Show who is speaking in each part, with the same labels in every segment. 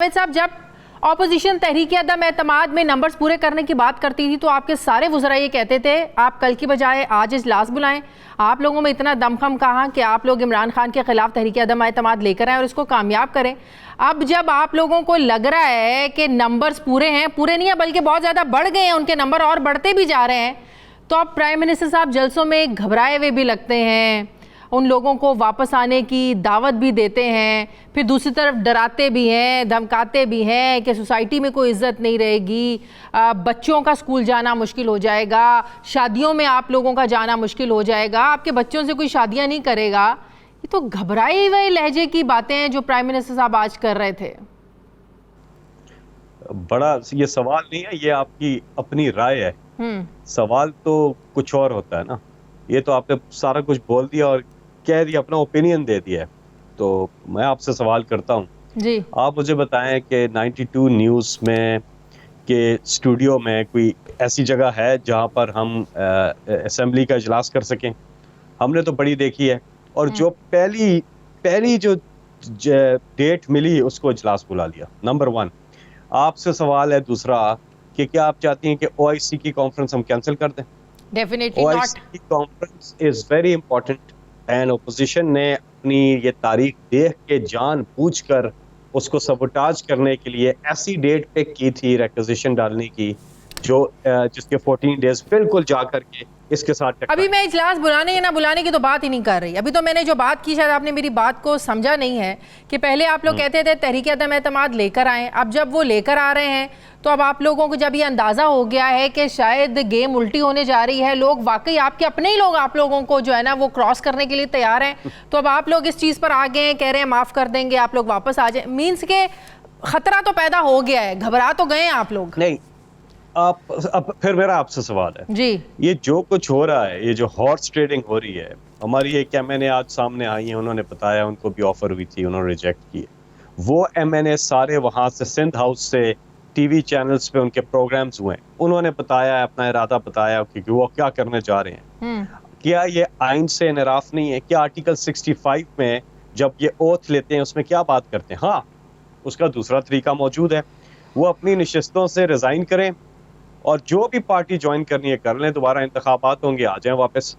Speaker 1: साहब, जब ऑपोजिशन तहरीक अदम एतमाद में नंबर्स पूरे करने की बात करती थी तो आपके सारे वज़रा ये कहते थे आप कल की बजाय आज इजलास बुलाएं। आप लोगों में इतना दमखम कहा कि आप लोग इमरान खान के खिलाफ तहरीक अदम एतमाद लेकर आए और इसको कामयाब करें। अब जब आप लोगों को लग रहा है कि नंबर्स पूरे हैं, पूरे नहीं है बल्कि बहुत ज़्यादा बढ़ गए हैं, उनके नंबर और बढ़ते भी जा रहे हैं, तो अब प्राइम मिनिस्टर साहब जलसों में घबराए हुए भी लगते हैं, उन लोगों को वापस आने की दावत भी देते हैं, फिर दूसरी तरफ डराते भी हैं, धमकाते भी हैं कि सोसाइटी में कोई इज्जत नहीं रहेगी, बच्चों का स्कूल जाना मुश्किल हो जाएगा, शादियों में आप लोगों का जाना मुश्किल हो जाएगा, आपके बच्चों से कोई शादियां नहीं करेगा। ये तो घबराए हुए लहजे की बातें हैं जो प्राइम मिनिस्टर साहब आज कर रहे थे।
Speaker 2: बड़ा ये सवाल नहीं है, ये आपकी अपनी राय है। सवाल तो कुछ और होता है ना। ये तो आपने सारा कुछ बोल दिया और कह दिया, अपना ओपिनियन दे दिया है। तो मैं आपसे सवाल करता हूँ
Speaker 1: जी, आप
Speaker 2: मुझे बताएं कि 92 न्यूज़ में के स्टूडियो में कोई ऐसी जगह है जहाँ पर हम असेंबली का इजलास कर सकें? हमने तो बड़ी देखी है, और जो पहली जो डेट मिली उसको इजलास बुला लिया। नंबर 1। आपसे सवाल है दूसरा कि क्या आप चाहती हैं कि OIC की कॉन्फ्रेंस हम कैंसिल कर दें?
Speaker 1: डेफिनेटली
Speaker 2: OIC की conference is very important and opposition ने अपनी ये तारीख देख के जानबूझकर उसको सबोटाज करने के लिए ऐसी डेट पिक की थी रिक्वेजिशन डालने की जो जिसके 14 डेज बिल्कुल जा करके इसके साथ
Speaker 1: अभी मैं इजलास बुलाने या ना बुलाने की तो बात ही नहीं कर रही। अभी तो मैंने जो बात की, शायद आपने मेरी बात को समझा नहीं है कि पहले आप लोग कहते थे तहरीक अदम एतमाद लेकर आए, अब जब वो लेकर आ रहे हैं तो अब आप लोगों को जब ये अंदाज़ा हो गया है कि शायद गेम उल्टी होने जा रही है, लोग वाकई आपके अपने ही लोग आप लोगों को जो है ना वो क्रॉस करने के लिए तैयार हैं, तो अब आप लोग इस चीज़ पर आ गए हैं, कह रहे हैं माफ़ कर देंगे, आप लोग वापस आ जाए। मीन्स के खतरा तो पैदा हो गया है, घबरा तो गए हैं आप लोग।
Speaker 2: नहीं, अब फिर मेरा आपसे सवाल है
Speaker 1: जी,
Speaker 2: ये जो कुछ हो रहा है, ये जो हॉर्स ट्रेडिंग हो रही है हमारी, ये क्या मैंने आज सामने आई है, उन्होंने बताया उनको भी ऑफर हुई थी, उन्होंने रिजेक्ट की। वो MNA सारे वहां से सिंध हाउस से टीवी चैनल्स पे उनके प्रोग्राम्स हुए, उन्होंने बताया, अपना इरादा बताया कि वो क्या करने जा रहे हैं। क्या ये आइन से इनराफ नहीं है? क्या आर्टिकल 65 में जब ये ओथ लेते हैं उसमें क्या बात करते हैं? हाँ, उसका दूसरा तरीका मौजूद है, वो अपनी नशिस्तों से रिजाइन करें और जो भी पार्टी ज्वाइन करनी है कर लें, दोबारा इंतखाबात होंगे आ जाएं वापस।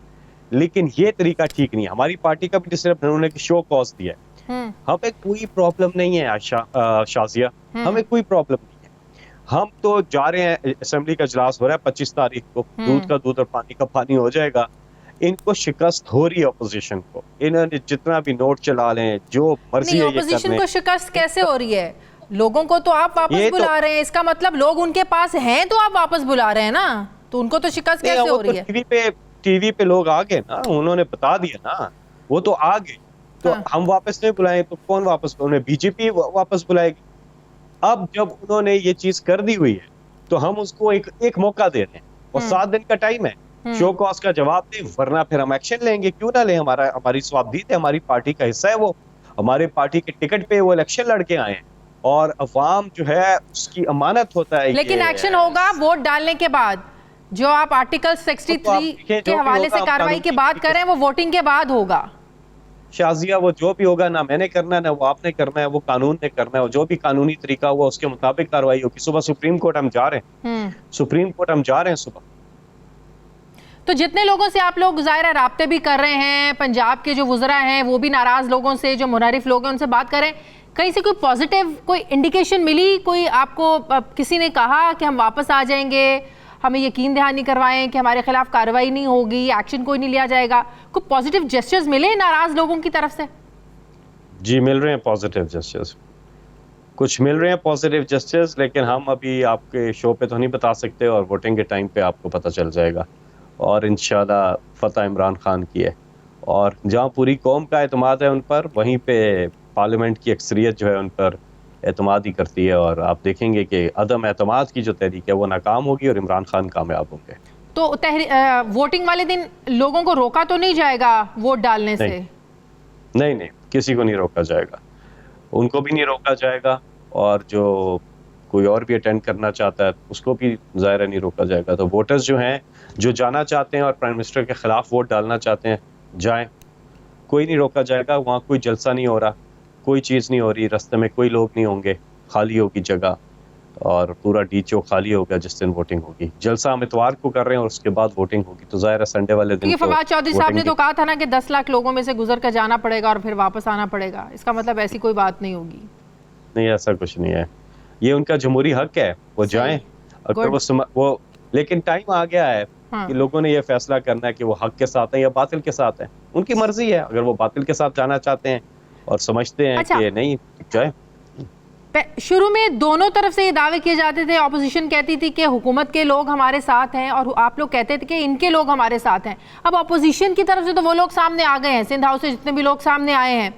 Speaker 2: लेकिन ये तरीका ठीक नहीं है। हमारी पार्टी का भी सिर्फ उन्होंने शो कॉज दिया है। हमें कोई प्रॉब्लम नहीं है शाजिया, हमें कोई प्रॉब्लम नहीं है। हम तो जा रहे हैं, असेंबली का इजलास हो रहा है 25 तारीख को, दूध का दूध और पानी का पानी हो जाएगा। इनको शिकस्त हो रही है अपोजिशन को, इन्होंने जितना भी नोट चला लें, जो मर्जी है ये कर लें।
Speaker 1: अपोजिशन को शिकस्त कैसे हो रही है? लोगों को तो आप वापस बुला रहे हैं, इसका मतलब लोग उनके पास हैं तो आप वापस बुला रहे हैं ना, तो उनको तो शिकस्त कैसे हो रही है?
Speaker 2: टीवी पे लोग आ गए ना, उन्होंने बता दिया ना, वो तो आ गए, तो हम वापस नहीं बुलाएं तो कौन वापस? उन्हें BJP वापस बुलाएगी। अब जब उन्होंने ये चीज कर दी हुई है तो हम उसको एक मौका दे रहे हैं, और 7 दिन का टाइम है, शो कॉज का जवाब दें, वरना फिर हम एक्शन लेंगे। क्यों ना लें? हमारी स्वाबदीद है, हमारी पार्टी का हिस्सा है, वो हमारे पार्टी के टिकट पे वो इलेक्शन लड़के आए हैं और अवाम जो है उसकी अमानत होता है।
Speaker 1: लेकिन एक्शन होगा वोट डालने के बाद। जो आप आर्टिकल 63 के हवाले से कार्रवाई की बात करें वो वोटिंग के बाद होगा।
Speaker 2: शाजिया, वो जो भी होगा ना मैंने करना है ना वो आपने करना है, वो कानून ने करना है, जो भी कानूनी तरीका हुआ उसके मुताबिक कार्रवाई होगी। सुबह सुप्रीम कोर्ट हम जा रहे हैं, सुप्रीम कोर्ट हम जा रहे हैं सुबह।
Speaker 1: तो जितने लोगों से आप लोग ज़ाहिर राब्ते भी कर रहे हैं, पंजाब के जो वुज़रा हैं वो भी नाराज़ लोगों से, जो मुनहरिफ लोग हैं उनसे बात करें, कहीं से कोई पॉजिटिव कोई इंडिकेशन मिली? कोई आपको किसी ने कहा कि हम वापस आ जाएंगे, हमें यकीन दहानी करवाएं कि हमारे खिलाफ कार्रवाई नहीं होगी, एक्शन कोई नहीं लिया जाएगा? कोई पॉजिटिव जेस्चर्स मिले नाराज लोगों की तरफ से?
Speaker 2: जी, मिल रहे हैं पॉजिटिव जेस्चर्स, कुछ मिल रहे हैं पॉजिटिव जेस्चर्स, लेकिन हम अभी आपके शो पे तो नहीं बता सकते, और वोटिंग के टाइम पे आपको पता चल जाएगा। और इंशाल्लाह फतह इमरान खान की है, और जहाँ पूरी कौम का एतमाद है उन पर, वहीं पे पार्लियामेंट की अक्सरियत जो है उन पर एतमाद ही करती है, और आप देखेंगे कि अदम एतमाद की जो तहरीक है वो नाकाम होगी और इमरान खान कामयाब होंगे।
Speaker 1: तो वोटिंग वाले दिन लोगों को रोका तो नहीं जाएगा वोट डालने से?
Speaker 2: नहीं, किसी को नहीं रोका जाएगा, उनको भी नहीं रोका जाएगा, और जो कोई और भी अटेंड करना चाहता है उसको भी ज़ाहिर नहीं रोका जाएगा। तो वोटर्स जो हैं, जो जाना चाहते हैं और प्राइम मिनिस्टर के खिलाफ वोट डालना चाहते हैं, जाएं, कोई नहीं रोका जाएगा। वहाँ कोई जलसा नहीं हो रहा, कोई चीज़ नहीं हो रही, रास्ते में कोई लोग नहीं होंगे, खाली होगी जगह और पूरा डीचओ खाली होगा जिस दिन वोटिंग होगी। जलसा हम इतवार को कर रहे हैं और उसके बाद वोटिंग होगी, तो जाहिर है संडे वाले दिन
Speaker 1: क्योंकि फवाद चौधरी साहब ने तो कहा था ना कि 10 लाख लोगों में से गुजर कर जाना पड़ेगा और फिर वापस आना पड़ेगा, इसका मतलब ऐसी कोई बात नहीं होगी।
Speaker 2: नहीं, ऐसा कुछ नहीं है, ये उनका जमहूरी हक है, वो जाएं अगर वो लेकिन टाइम आ गया है कि लोगों ने ये फैसला करना है कि वो हक के साथ हैं या बातिल के साथ हैं। उनकी मर्जी है, अगर वो बातिल के साथ जाना चाहते हैं और समझते हैं कि नहीं जाए।
Speaker 1: शुरू में दोनों तरफ से ये दावे किए जाते थे, ऑपोजिशन कहती थी कि हुकूमत के लोग हमारे साथ हैं और आप लोग कहते थे कि इनके लोग हमारे साथ हैं। अब ऑपोजिशन की तरफ से तो वो लोग सामने आ गए हैं, सिंध हाउस से जितने भी लोग सामने आए हैं,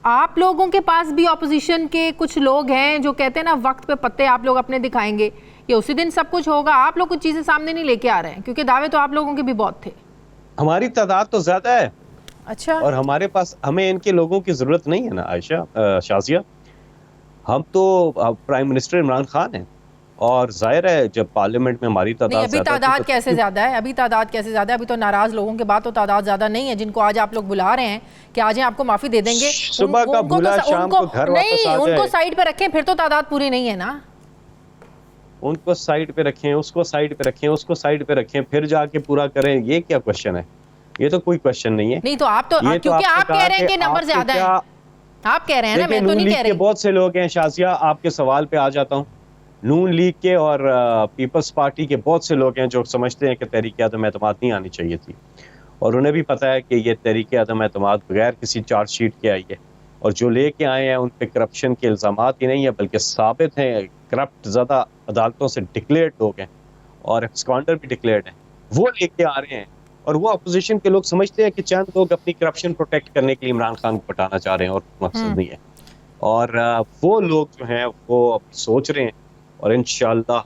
Speaker 1: आप लोगों के पास भी ऑपोजिशन के कुछ लोग हैं जो कहते हैं ना वक्त पे पत्ते आप लोग अपने दिखाएंगे, ये उसी दिन सब कुछ होगा। आप लोग कुछ चीजें सामने नहीं लेके आ रहे हैं क्योंकि दावे तो आप लोगों के भी बहुत थे।
Speaker 2: हमारी तादाद तो ज्यादा है।
Speaker 1: अच्छा। और
Speaker 2: हमारे पास, हमें इनके लोगों की जरूरत नहीं है ना आयशा, शाजिया। हम तो प्राइम मिनिस्टर इमरान खान हैं और जाहिर है जब पार्लियामेंट में हमारी तादाद
Speaker 1: अभी तादाद कैसे ज्यादा है? अभी तादाद कैसे ज्यादा है? अभी तो नाराज लोगों के बाद तो तादाद ज्यादा नहीं है, जिनको आज आप लोग बुला रहे हैं कि आज आपको माफी दे देंगे,
Speaker 2: सुबह का बुला शाम को घर वापस आ जाए।
Speaker 1: उनको साइड पे रखें, फिर तो तादाद पूरी नहीं है ना।
Speaker 2: उनको साइड पे रखें, उसको साइड पे रखें, उसको साइड पे रखें, फिर जाके पूरा करें, ये क्या क्वेश्चन है? ये तो कोई क्वेश्चन नहीं है।
Speaker 1: नहीं तो आप तो क्योंकि आप कह रहे हैं कि नंबर ज्यादा है, आप कह रहे हैं ना, मैं तो नहीं कह रही।
Speaker 2: बहुत से लोग हैं शाजिया, आपके सवाल पे आ जाता हूँ। नून लीग के और पीपल्स पार्टी के बहुत से लोग हैं जो समझते हैं कि तहरीक अदम एतमाद नहीं आनी चाहिए थी, और उन्हें भी पता है कि ये तहरीक अदम एतमाद बगैर किसी चार्जशीट के आई है, और जो लेके आए हैं उन पे करप्शन के इल्जामात ही नहीं है बल्कि साबित हैं, करप्ट ज़्यादा अदालतों से डिक्लेयर्ड लोग हैं और स्कॉन्डर भी डिक्लेयर्ड हैं, वो लेके आ रहे हैं। और वो अपोजिशन के लोग समझते हैं कि चंद लोग अपनी करप्शन प्रोटेक्ट करने के लिए इमरान खान को हटाना चाह रहे हैं और मकसद नहीं है। और वो लोग जो हैं वो सोच रहे हैं और इंशाल्लाह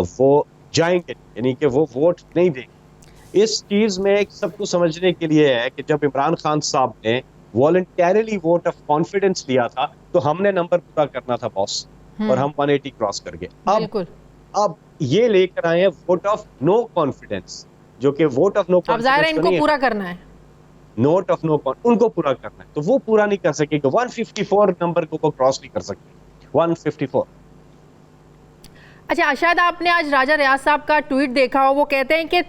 Speaker 2: वो जाएंगे, यानी कि वो वोट नहीं देंगे। इस चीज़ में सबको समझने के लिए है कि जब इमरान खान साहब ने वॉलंटरली वोट ऑफ कॉन्फिडेंस लिया था तो हमने नंबर पूरा करना था बॉस, और हम 180 क्रॉस कर गए। अब ये लेकर आए हैं वोट ऑफ नो कॉन्फिडेंस, जो कि वोट ऑफ नो कॉन्फिडेंस
Speaker 1: इनको पूरा करना है,
Speaker 2: नोट ऑफ नो उनको पूरा करना है, तो वो पूरा नहीं कर सकेगा। 154 नंबर को क्रॉस नहीं कर सकते, 154।
Speaker 1: अच्छा, शायद आपने आज राजा रियाज साहब का ट्वीट देखा हो, वो कहते हैं कि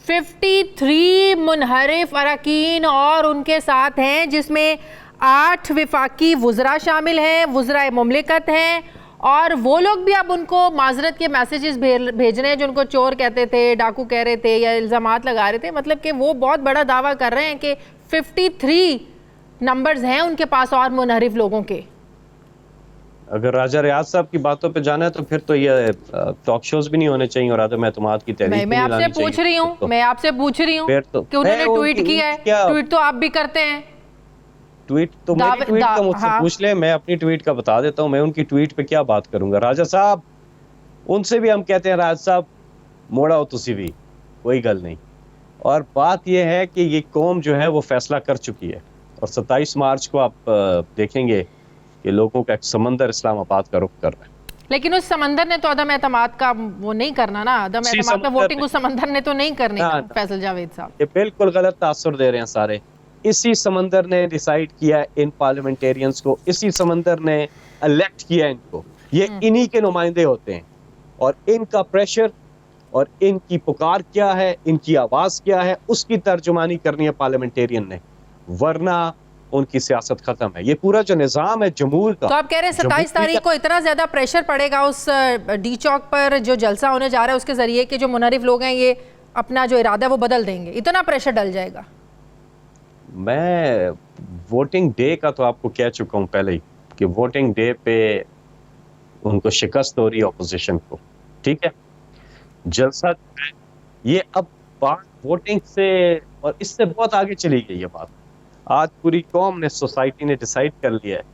Speaker 1: 53 मुनहरिफ अरकान और उनके साथ हैं, जिसमें 8 विफाकी वुज़रा शामिल हैं, वुज़रा मुमलिकत हैं, और वो लोग भी अब उनको माजरत के मैसेजेस भेज रहे हैं जो उनको चोर कहते थे, डाकू कह रहे थे या इल्ज़ामात लगा रहे थे। मतलब कि वो बहुत बड़ा दावा कर रहे हैं कि 53 नंबर्स हैं उनके पास और मुनहरिफ लोगों के।
Speaker 2: अगर राजा रियाज साहब की बातों पे जाना है तो फिर तो ये टॉक शोज भी नहीं होने चाहिए और आदम एतमाद की तहरीक
Speaker 1: मैं आपसे पूछ रही हूँ, मैं आपसे पूछ रही हूँ कि उन्होंने ट्वीट किया है, ट्वीट तो आप भी करते हैं।
Speaker 2: ट्वीट तो मेरी ट्वीट का मुझसे पूछ ले, मैं अपनी ट्वीट का बता देता हूँ। मैं उनकी ट्वीट पे क्या बात करूंगा? राजा साहब, उनसे भी हम कहते हैं राजा साहब मोड़ा हो तुसी भी, कोई गल नहीं। और बात यह है कि ये कौम जो है वो फैसला कर चुकी है, और 27 मार्च को आप देखेंगे कि लोगों का एक समंदर इस्लामाबाद का रुख कर रहा है।
Speaker 1: लेकिन उस समंदर ने तो अदम एतमाद का वो नहीं करना ना, अदम एतमाद पे वोटिंग उस समंदर ने तो नहीं करनी ना, फैसल जावेद साहब।
Speaker 2: ये बिल्कुल गलत तासुर दे रहे हैं सारे। इसी समंदर ने डिसाइड किया इन पार्लियामेंटेरियंस को, इसी समंदर ने इलेक्ट किया इनको, ये इन्हीं के नुमाइंदे होते हैं, और इनका प्रेशर और इनकी पुकार क्या है, इनकी आवाज क्या है, उसकी तर्जुमानी करनी है पार्लियामेंटेरियन ने, वरना उनकी सियासत खत्म है। ये पूरा जो निजाम है जमहूर का।
Speaker 1: तो आप कह रहे हैं 27 तारीख को इतना ज्यादा प्रेशर पड़ेगा उस डी चौक पर जो जलसा होने जा रहा है, उसके जरिए के जो मुनहरिफ लोग हैं ये अपना जो इरादा है वो बदल देंगे, इतना प्रेशर डल जाएगा?
Speaker 2: मैं वोटिंग डे का तो आपको कह चुका हूं पहले ही कि वोटिंग डे पे उनको शिकस्त हो रही है ऑपोजिशन को, ठीक है। जलसा ये अब बात वोटिंग से और इससे बहुत आगे चली गई है बात। आज पूरी कौम ने, सोसाइटी ने डिसाइड कर लिया है